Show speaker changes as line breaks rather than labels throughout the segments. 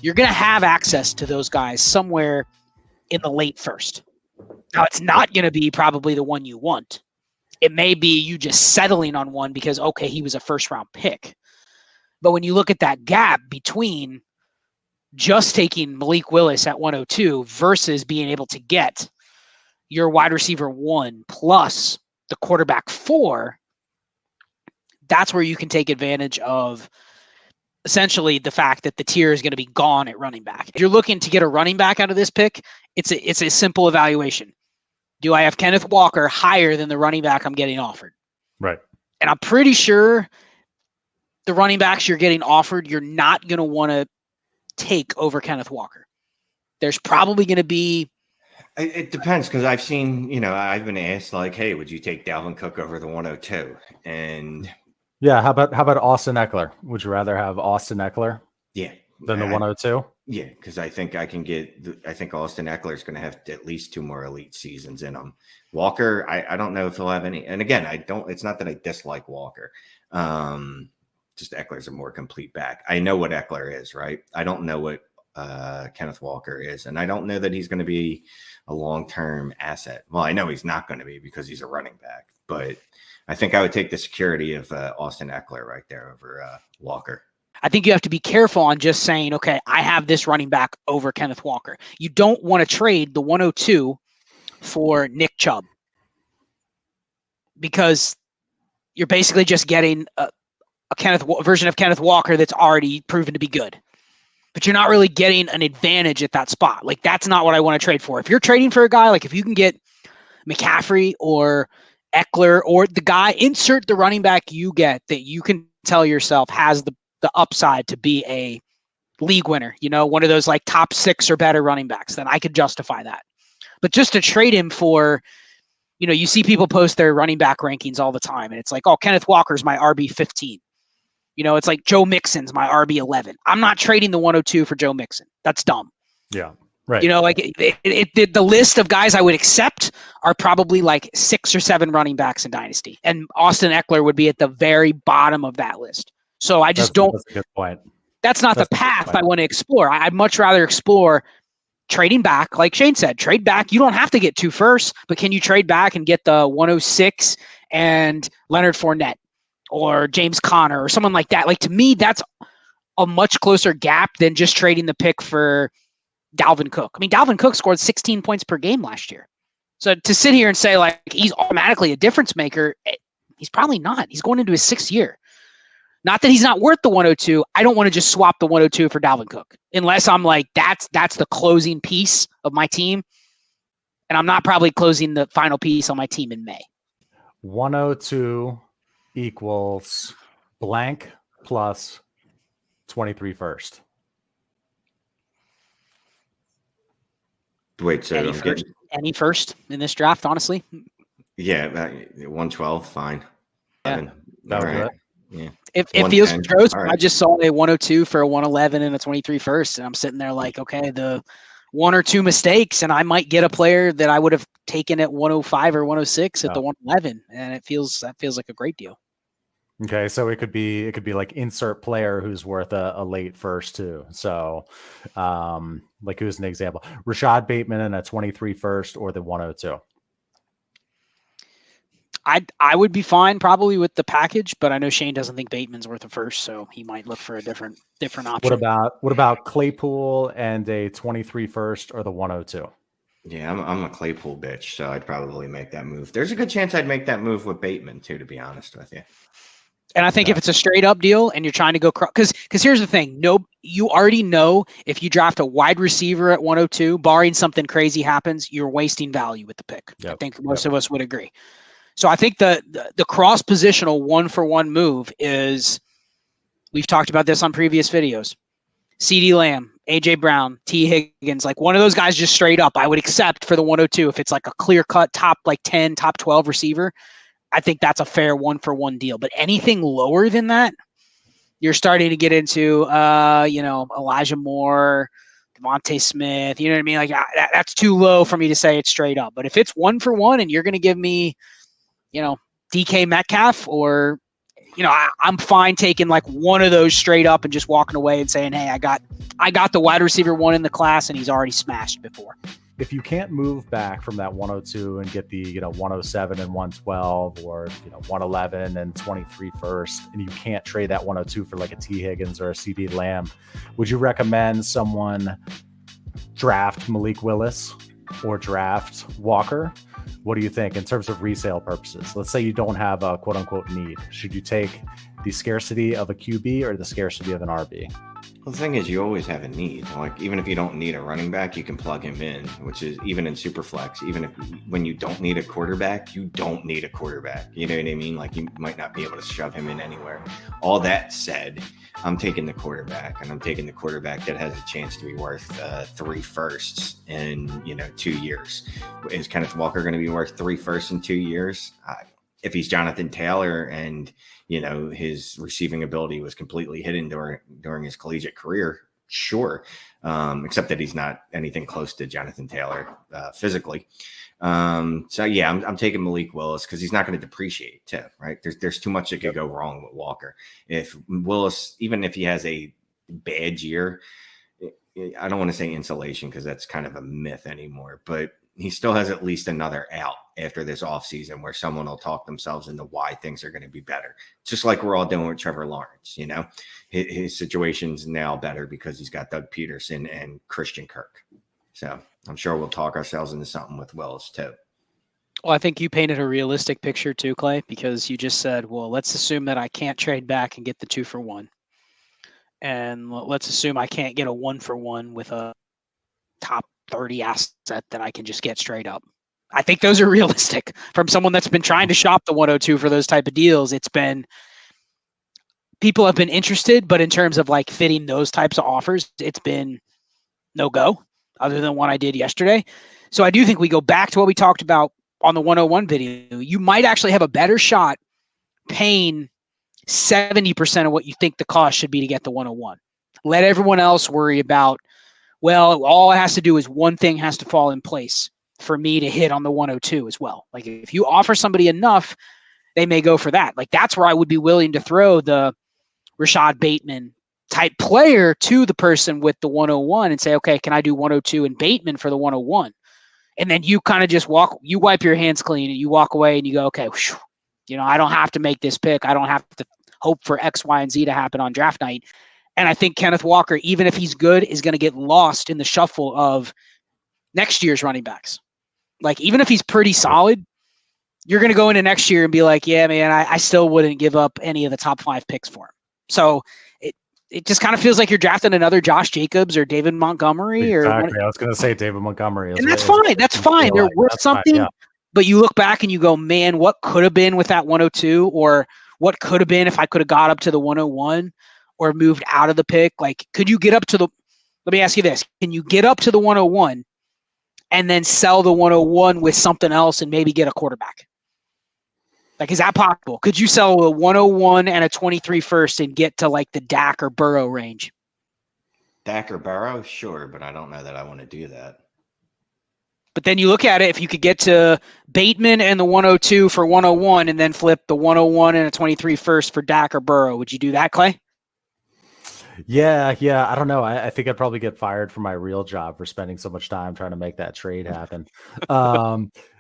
you're going to have access to those guys somewhere in the late first. Now, it's not going to be probably the one you want. It may be you just settling on one because, okay, he was a first-round pick. But when you look at that gap between just taking Malik Willis at 102 versus being able to get your wide receiver 1 plus the quarterback 4, that's where you can take advantage of essentially the fact that the tier is going to be gone at running back. If you're looking to get a running back out of this pick, it's a simple evaluation. Do I have Kenneth Walker higher than the running back I'm getting offered?
Right.
And I'm pretty sure the running backs you're getting offered, you're not going to want to take over Kenneth Walker. There's probably going to be...
It depends, because I've seen, I've been asked like, hey, would you take Dalvin Cook over the 102? And
yeah, how about Austin Eckler? Would you rather have Austin Eckler?
Yeah.
Than the 102?
Yeah, because I think I think Austin Eckler is going to have at least 2 more elite seasons in him. Walker, I don't know if he'll have any. And again, it's not that I dislike Walker. Just Eckler's a more complete back. I know what Eckler is, right? I don't know what Kenneth Walker is. And I don't know that he's going to be a long-term asset. Well, I know he's not going to be because he's a running back. But I think I would take the security of Austin Eckler right there over Walker.
I think you have to be careful on just saying, okay, I have this running back over Kenneth Walker. You don't want to trade the 102 for Nick Chubb because you're basically just getting a version of Kenneth Walker that's already proven to be good. But you're not really getting an advantage at that spot. Like, that's not what I want to trade for. If you're trading for a guy, like if you can get McCaffrey or Eckler or the guy, insert the running back you get that you can tell yourself has the upside to be a league winner, one of those like top 6 or better running backs, then I could justify that. But just to trade him for, you see people post their running back rankings all the time. And it's like, oh, Kenneth Walker's my RB 15. It's like Joe Mixon's my RB 11. I'm not trading the 102 for Joe Mixon. That's dumb.
Yeah. Right.
The list of guys I would accept are probably like 6 or 7 running backs in Dynasty. And Austin Eckler would be at the very bottom of that list. So I just don't.
That's a good point.
That's not the path I want to explore. I'd much rather explore trading back. Like Shane said, trade back. You don't have to get 2 firsts, but can you trade back and get the 106 and Leonard Fournette or James Conner or someone like that? Like, to me, that's a much closer gap than just trading the pick for Dalvin Cook. I mean, Dalvin Cook scored 16 points per game last year. So to sit here and say like he's automatically a difference maker, he's probably not. He's going into his 6th year. Not that he's not worth the 102. I don't want to just swap the 102 for Dalvin Cook unless I'm like, that's the closing piece of my team. And I'm not probably closing the final piece on my team in May.
102 equals blank plus 23 first.
Wait, so
any first in this draft, honestly?
Yeah, 112, fine.
Yeah, that was it.
Yeah.
It feels gross.
Right.
I just saw a 102 for a 111 and a 23 first, and I'm sitting there like, okay, the 1 or 2 mistakes, and I might get a player that I would have taken at 105 or 106 at the 111, and that feels like a great deal.
Okay, so it could be like insert player who's worth a late first too. So, like who's an example? Rashad Bateman in a 23 first or the 102.
I would be fine probably with the package, but I know Shane doesn't think Bateman's worth a first, so he might look for a different option.
What about Claypool and a 23 first or the 102?
Yeah, I'm a Claypool bitch, so I'd probably make that move. There's a good chance I'd make that move with Bateman too, to be honest with you.
And I think if it's a straight up deal and you're trying to go because here's the thing, you already know if you draft a wide receiver at 102, barring something crazy happens, you're wasting value with the pick. Yep. I think most of us would agree. So I think the cross positional 1-for-1 move is, we've talked about this on previous videos. CeeDee Lamb, AJ Brown, T Higgins, like one of those guys just straight up, I would accept for the 102 if it's like a clear cut top like 10, top 12 receiver. I think that's a fair 1-for-1 deal. But anything lower than that, you're starting to get into Elijah Moore, Devontae Smith. You know what I mean? Like that's too low for me to say it's straight up. But if it's 1-for-1 and you're going to give me, DK Metcalf or I'm fine taking like one of those straight up and just walking away and saying, hey, I got the wide receiver one in the class and he's already smashed before.
If you can't move back from that 102 and get the 107 and 112 or 111 and 23 first, and you can't trade that 102 for like a T Higgins or a CD Lamb, would you recommend someone draft Malik Willis or draft Walker? What do you think in terms of resale purposes? Let's say you don't have a quote unquote need. Should you take the scarcity of a QB or the scarcity of an RB?
Well, the thing is, you always have a need. Like, even if you don't need a running back, you can plug him in, which is even in Superflex. Even when you don't need a quarterback, you don't need a quarterback. You know what I mean? Like, you might not be able to shove him in anywhere. All that said, I'm taking the quarterback, and I'm taking the quarterback that has a chance to be worth 3 firsts in 2 years. Is Kenneth Walker going to be worth 3 firsts in 2 years? If he's Jonathan Taylor and his receiving ability was completely hidden during his collegiate career, sure. Except that he's not anything close to Jonathan Taylor physically. So yeah, I'm taking Malik Willis because he's not going to depreciate too, right? There's too much that could go wrong with Walker. If Willis, even if he has a bad year, I don't want to say insulation because that's kind of a myth anymore, but he still has at least another out after this offseason where someone will talk themselves into why things are going to be better. Just like we're all doing with Trevor Lawrence, his situation's now better because he's got Doug Peterson and Christian Kirk. So I'm sure we'll talk ourselves into something with Willis too.
Well, I think you painted a realistic picture too, Clay, because you just said, well, let's assume that I can't trade back and get the 2 for 1. And let's assume I can't get a 1 for 1 with a top 30 asset that I can just get straight up. I think those are realistic from someone that's been trying to shop the 102 for those type of deals. People have been interested, but in terms of like fitting those types of offers, it's been no go other than one I did yesterday. So I do think we go back to what we talked about on the 101 video. You might actually have a better shot paying 70% of what you think the cost should be to get the 101. Let everyone else worry about, well, all it has to do is one thing has to fall in place for me to hit on the 102 as well. Like if you offer somebody enough, they may go for that. Like that's where I would be willing to throw the Rashad Bateman type player to the person with the 101 and say, okay, can I do 102 and Bateman for the 101? And then you kind of just you wipe your hands clean and you walk away and you go, okay, I don't have to make this pick. I don't have to hope for X, Y, and Z to happen on draft night. And I think Kenneth Walker, even if he's good, is going to get lost in the shuffle of next year's running backs. Like, even if he's pretty solid, you're going to go into next year and be like, yeah, man, I still wouldn't give up any of the top 5 picks for him. So it just kind of feels like you're drafting another Josh Jacobs or David Montgomery.
Exactly. I was going to say David Montgomery.
And that's fine. That's fine. They're worth something. Fine, yeah. But you look back and you go, man, what could have been with that 102, or what could have been if I could have got up to the 101 or moved out of the pick? Like, could you get up to let me ask you this. Can you get up to the 101 and then sell the 101 with something else and maybe get a quarterback? Like, is that possible? Could you sell a 101 and a 23 first and get to like the Dak or Burrow range?
Dak or Burrow? Sure, but I don't know that I want to do that.
But then you look at it, if you could get to Bateman and the 102 for 101 and then flip the 101 and a 23 first for Dak or Burrow, would you do that, Clay?
Yeah. I don't know. I think I'd probably get fired from my real job for spending so much time trying to make that trade happen.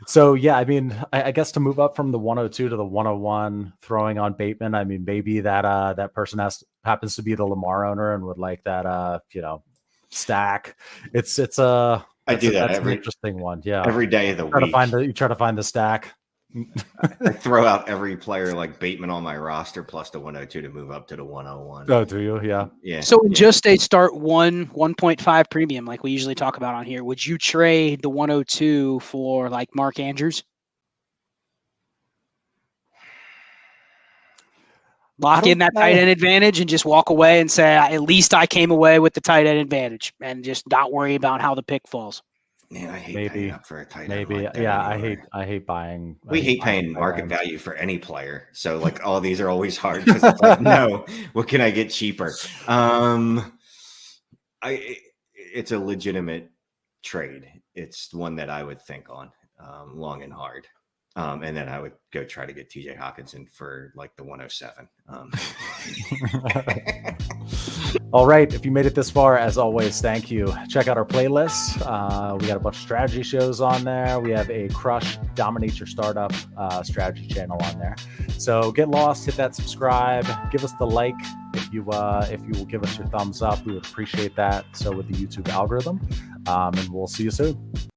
So yeah, I mean, I guess to move up from the 102 to the 101, throwing on Bateman, I mean, maybe that person happens to be the Lamar owner and would like that, stack. I
do that.
That's an interesting one. Yeah.
Every day of the week.
You try to find the stack.
I throw out every player like Bateman on my roster plus the 102 to move up to the 101.
Oh, do you? Yeah.
Yeah.
So just a start 1.5 premium, like we usually talk about on here, would you trade the 102 for like Mark Andrews? Lock in that tight end advantage and just walk away and say, at least I came away with the tight end advantage, and just not worry about how the pick falls.
Man, I hate paying up for a tight end. Maybe,
like yeah, anyway. I hate buying.
We hate paying market value for any player. So like all these are always hard because it's like, no, what can I get cheaper? It's a legitimate trade. It's one that I would think on long and hard. And then I would go try to get TJ Hawkinson for like the 107.
All right. If you made it this far, as always, thank you. Check out our playlists. We got a bunch of strategy shows on there. We have a Crush Dominate Your Startup strategy channel on there. So get lost, hit that subscribe, give us the like. If you will give us your thumbs up, we would appreciate that. So with the YouTube algorithm, and we'll see you soon.